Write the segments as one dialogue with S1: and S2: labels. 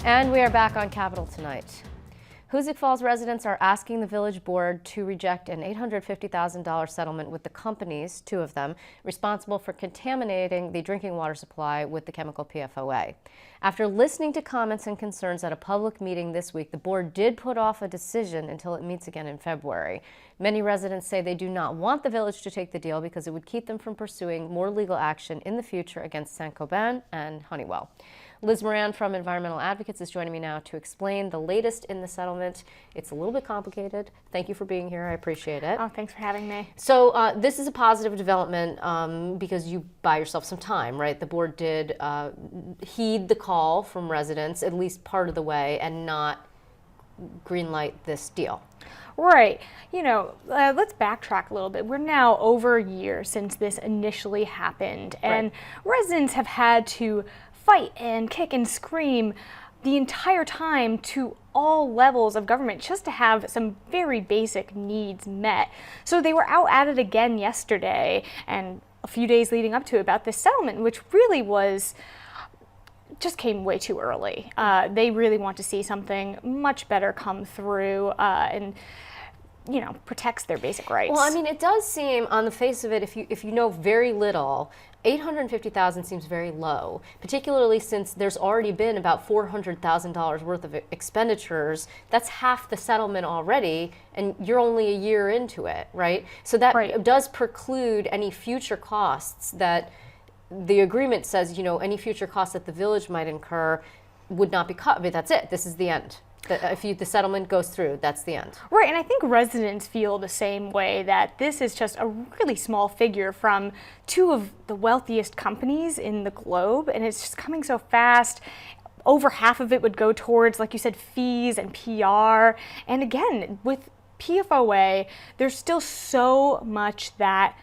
S1: And we are back on Capitol tonight. Hoosick Falls residents are asking the village board to reject an $850,000 settlement with the companies, two of them, responsible for contaminating the drinking water supply with the chemical PFOA. After listening to comments and concerns at a public meeting this week, the board did put off a decision until it meets again in February. Many residents say they do not want the village to take the deal because it would keep them from pursuing more legal action in the future against Saint-Gobain and Honeywell. Liz Moran from Environmental Advocates is joining me now to explain the latest in the settlement. It's a little bit complicated. Thank you for being here. I appreciate it.
S2: Oh, thanks for having me.
S1: So this is a positive development because you buy yourself some time, right? The board did heed the call from residents at least part of the way and not greenlight this deal.
S2: Right. You know, let's backtrack a little bit. We're now over a year since this initially happened, and residents have had to fight and kick and scream the entire time to all levels of government just to have some very basic needs met. So they were out at it again yesterday and a few days leading up to it about this settlement, which really just came way too early. They really want to see something much better come through and protects their basic rights.
S1: Well, I mean, it does seem on the face of it, if you know very little, $850,000 seems very low, particularly since there's already been about $400,000 worth of expenditures. That's half the settlement already, and you're only a year into it, right? So that does preclude any future costs that the agreement says, any future costs that the village might incur would not be cut. But that's it. This is the end. If the settlement goes through, that's the end.
S2: Right, and I think residents feel the same way, that this is just a really small figure from two of the wealthiest companies in the globe, and it's just coming so fast. Over half of it would go towards, like you said, fees and PR. And again, with PFOA, there's still so much that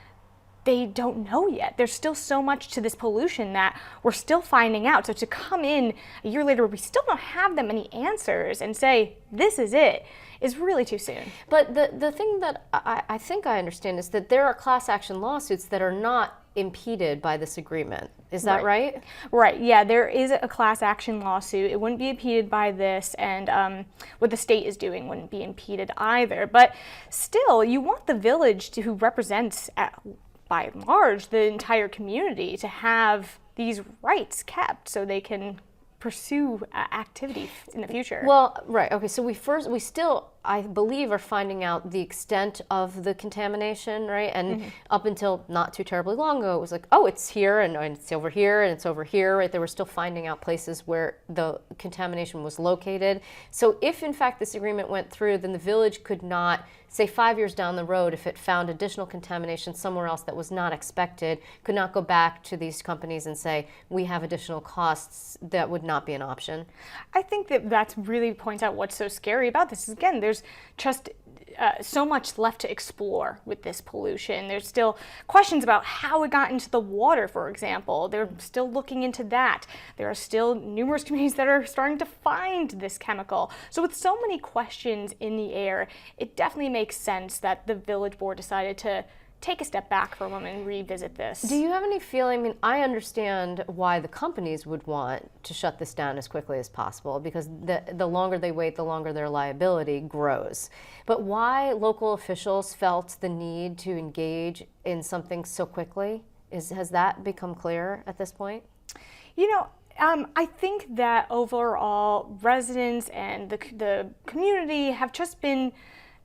S2: they don't know yet. There's still so much to this pollution that we're still finding out. So to come in a year later where we still don't have that many answers and say, this is it, is really too soon.
S1: But the thing that I think I understand is that there are class action lawsuits that are not impeded by this agreement. Is that right?
S2: Right, yeah, there is a class action lawsuit. It wouldn't be impeded by this, and what the state is doing wouldn't be impeded either. But still, you want the village who represents by and large the entire community to have these rights kept so they can pursue activity in the future.
S1: Well, right, okay, so we still, I believe, are finding out the extent of the contamination, right? And up until not too terribly long ago, it was like, oh, it's here, and it's over here, and it's over here, right? They were still finding out places where the contamination was located. So if, in fact, this agreement went through, then the village could not, say 5 years down the road, if it found additional contamination somewhere else that was not expected, could not go back to these companies and say, we have additional costs. That would not be an option.
S2: I think that really points out what's so scary about this. Is, again, there's just so much left to explore with this pollution. There's still questions about how it got into the water, for example. They're still looking into that. There are still numerous communities that are starting to find this chemical. So with so many questions in the air, it definitely makes sense that the village board decided to take a step back for a moment and revisit this.
S1: Do you have any feeling, I mean, I understand why the companies would want to shut this down as quickly as possible, because the longer they wait, the longer their liability grows. But why local officials felt the need to engage in something so quickly, has that become clear at this point?
S2: I think that overall residents and the community have just been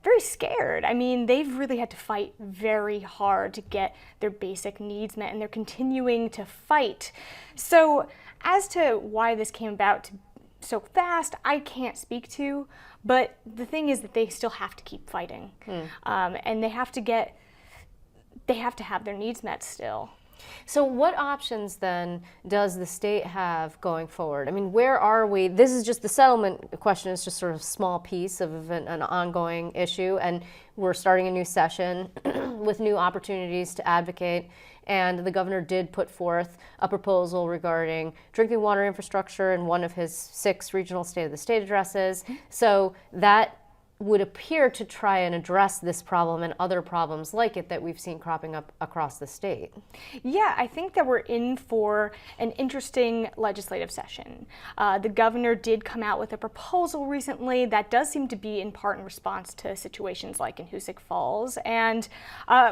S2: very scared. I mean, they've really had to fight very hard to get their basic needs met, and they're continuing to fight. So as to why this came about so fast, I can't speak to, but the thing is that they still have to keep fighting. And they have to have their needs met still.
S1: So what options then does the state have going forward? I mean, where are we? This is just the settlement question, is just sort of a small piece of an ongoing issue, and we're starting a new session with new opportunities to advocate. And the governor did put forth a proposal regarding drinking water infrastructure in one of his 6 regional State of the State addresses. So that would appear to try and address this problem and other problems like it that we've seen cropping up across the state.
S2: Yeah, I think that we're in for an interesting legislative session. The governor did come out with a proposal recently that does seem to be in part in response to situations like in Hoosick Falls, and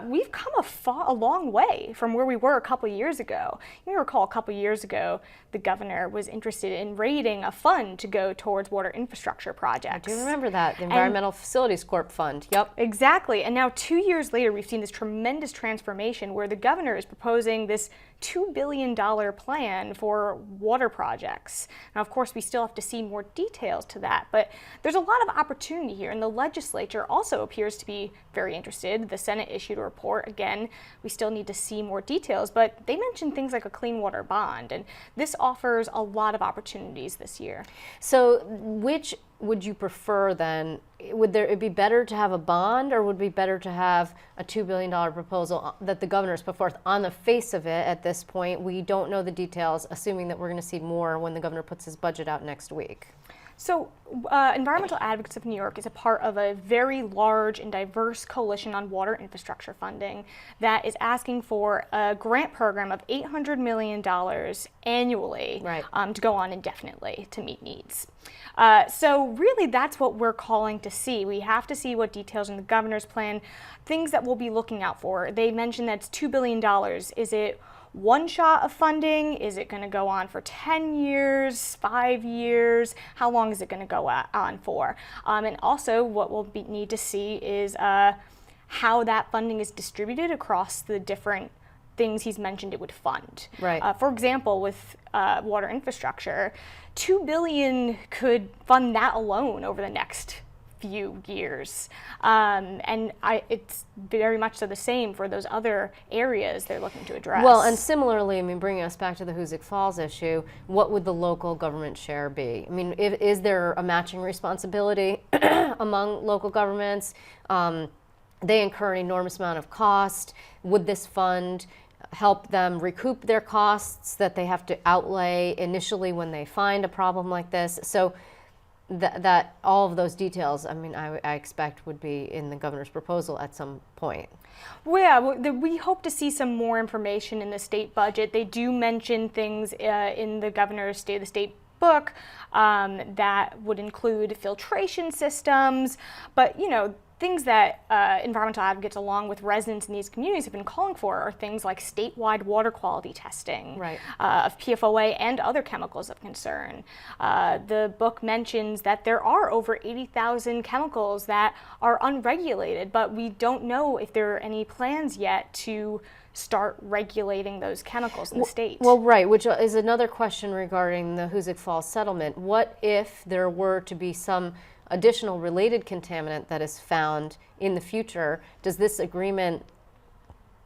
S2: we've come a long way from where we were a couple years ago. You may recall a couple years ago, the governor was interested in raiding a fund to go towards water infrastructure projects.
S1: I do remember that, the Environmental Facilities Corp Fund. Yep.
S2: Exactly. And now 2 years later, we've seen this tremendous transformation where the governor is proposing this $2 billion plan for water projects. Now, of course, we still have to see more details to that, but there's a lot of opportunity here, and the legislature also appears to be very interested. The Senate issued a report. Again, we still need to see more details, but they mentioned things like a clean water bond, and this offers a lot of opportunities this year.
S1: So which would you prefer then? Would it be better to have a bond, or would it be better to have a $2 billion proposal that the governor's put forth? On the face of it, at this point, we don't know the details, assuming that we're going to see more when the governor puts his budget out next week.
S2: So, Environmental Advocates of New York is a part of a very large and diverse coalition on water infrastructure funding that is asking for a grant program of $800 million annually,
S1: right,
S2: to go on indefinitely to meet needs. So really that's what we're calling to see. We have to see what details in the governor's plan, things that we'll be looking out for. They mentioned that it's $2 billion. Is it one shot of funding? Is it going to go on for 10 years, 5 years? How long is it going to go on for? And also what we'll need to see is how that funding is distributed across the different things he's mentioned it would fund.
S1: Right.
S2: For example, with water infrastructure, $2 billion could fund that alone over the next few years. And it's very much so the same for those other areas they're looking to address.
S1: Well, and similarly, I mean, bringing us back to the Hoosick Falls issue, what would the local government share be? I mean, is there a matching responsibility among local governments? They incur an enormous amount of cost. Would this fund help them recoup their costs that they have to outlay initially when they find a problem like this? So that all of those details, I mean, I expect would be in the governor's proposal at some point.
S2: Well, yeah, we hope to see some more information in the state budget. They do mention things in the governor's State of the State book that would include filtration systems, but you know, things that environmental advocates along with residents in these communities have been calling for are things like statewide water quality testing,
S1: right,
S2: of PFOA and other chemicals of concern. The book mentions that there are over 80,000 chemicals that are unregulated, but we don't know if there are any plans yet to start regulating those chemicals in the state.
S1: Well, right, which is another question regarding the Hoosick Falls settlement. What if there were to be some additional related contaminant that is found in the future? Does this agreement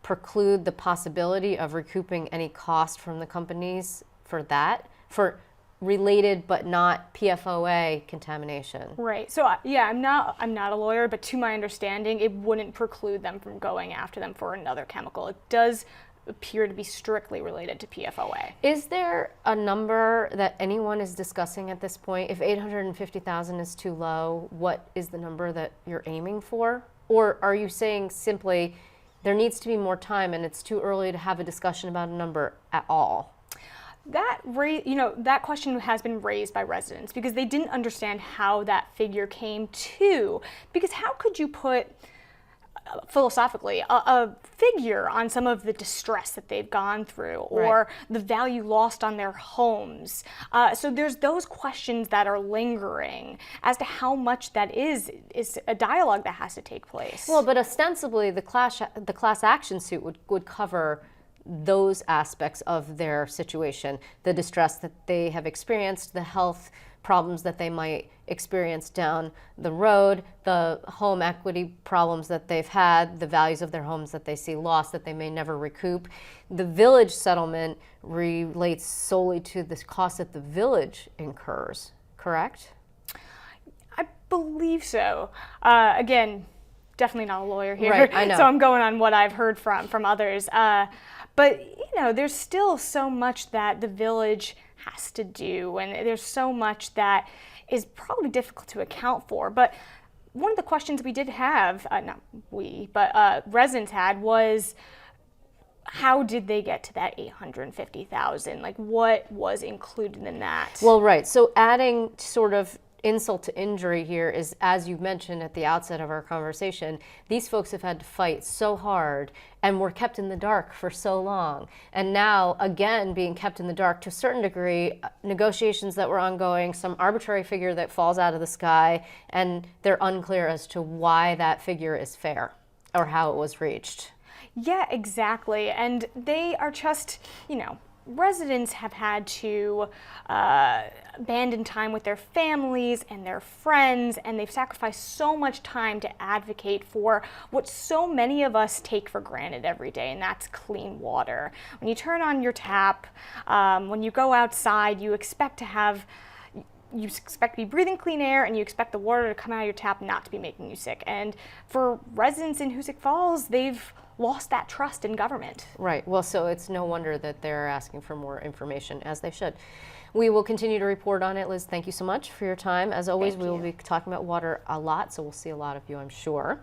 S1: preclude the possibility of recouping any cost from the companies for that, for related but not PFOA contamination?
S2: Right. So yeah, I'm not a lawyer, but to my understanding, it wouldn't preclude them from going after them for another chemical. It does appear to be strictly related to PFOA.
S1: Is there a number that anyone is discussing at this point? If 850,000 is too low, what is the number that you're aiming for? Or are you saying simply there needs to be more time and it's too early to have a discussion about a number at all?
S2: That question has been raised by residents because they didn't understand how that figure came to. Because how could you put philosophically a figure on some of the distress that they've gone through or the value lost on their homes? So there's those questions that are lingering as to how much that is a dialogue that has to take place.
S1: Well, but ostensibly the class action suit would cover those aspects of their situation, the distress that they have experienced, the health problems that they might experience down the road, the home equity problems that they've had, the values of their homes that they see lost that they may never recoup. The village settlement relates solely to the cost that the village incurs, correct?
S2: I believe so. Again, definitely not a lawyer here,
S1: right, I know.
S2: So I'm going on what I've heard from others. But there's still so much that the village has to do, and there's so much that is probably difficult to account for. But one of the questions we did have, not we, but residents had was, how did they get to that 850,000? Like, what was included in that?
S1: Well, right. So adding sort of insult to injury here is, as you mentioned at the outset of our conversation, these folks have had to fight so hard and were kept in the dark for so long. And now, again, being kept in the dark to a certain degree, negotiations that were ongoing, some arbitrary figure that falls out of the sky, and they're unclear as to why that figure is fair or how it was reached.
S2: Yeah, exactly. And they are just, residents have had to abandon time with their families and their friends, and they've sacrificed so much time to advocate for what so many of us take for granted every day, and that's clean water. When you turn on your tap, when you go outside, you expect to be breathing clean air, and you expect the water to come out of your tap not to be making you sick. And for residents in Hoosick Falls, they've lost that trust in government.
S1: Right. Well, so it's no wonder that they're asking for more information, as they should. We will continue to report on it. Liz, thank you so much for your time. As always, we will be talking about water a lot, so we'll see a lot of you, I'm sure.